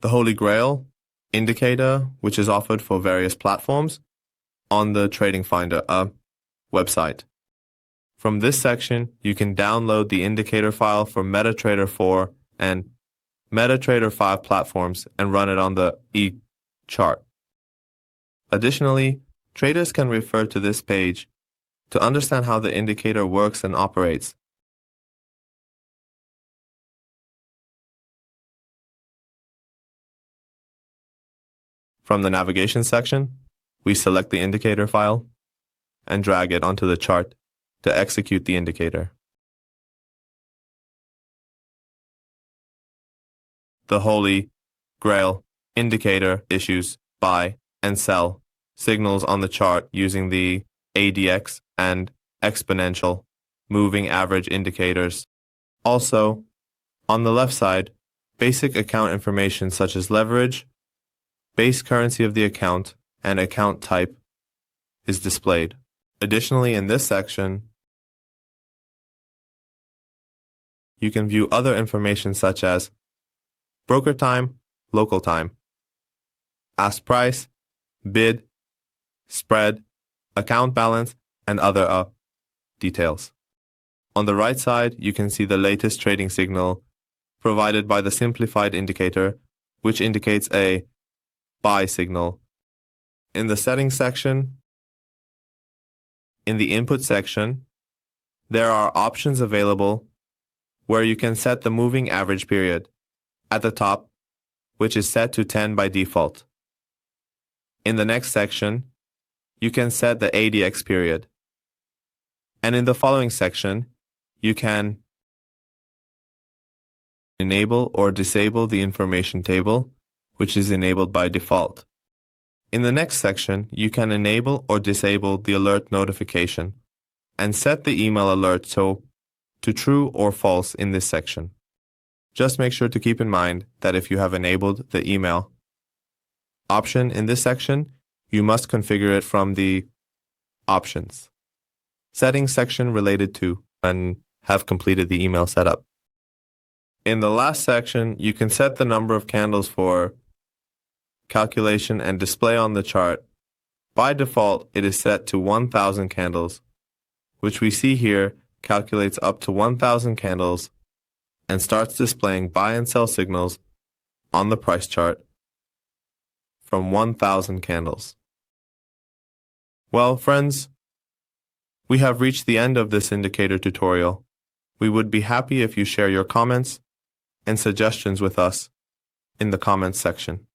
the Holy Grail Indicator, which is offered for various platforms on the TradingFinder website. From this section, you can download the indicator file for MetaTrader 4 and MetaTrader 5 platforms and run it on the chart. Additionally, traders can refer to this page to understand how the indicator works and operates. From the navigation section, we select the indicator file and drag it onto the chart to execute the indicator. The Holy Grail Indicator issues buy and sell signals on the chart using the ADX and exponential moving average indicators. Also, on the left side, basic account information such as leverage, base currency of the account, and account type is displayed. Additionally, in this section, you can view other information such as broker time, local time, ask price, bid, spread, account balance, and other details. On the right side, you can see the latest trading signal provided by the simplified indicator, which indicates a buy signal. In the settings section, in the input section, there are options available where you can set the moving average period at the top, which is set to 10 by default. In the next section, you can set the ADX period. And in the following section, you can enable or disable the information table, which is enabled by default. In the next section, you can enable or disable the alert notification and set the email alert to true or false in this section. Just make sure to keep in mind that if you have enabled the email option in this section, you must configure it from the options settings section related to and have completed the email setup. In the last section, you can set the number of candles for calculation and display on the chart. By default, it is set to 1,000 candles, which we see here calculates up to 1,000 candles and starts displaying buy and sell signals on the price chart from 1,000 candles. Well, friends, we have reached the end of this indicator tutorial. We would be happy if you share your comments and suggestions with us in the comments section.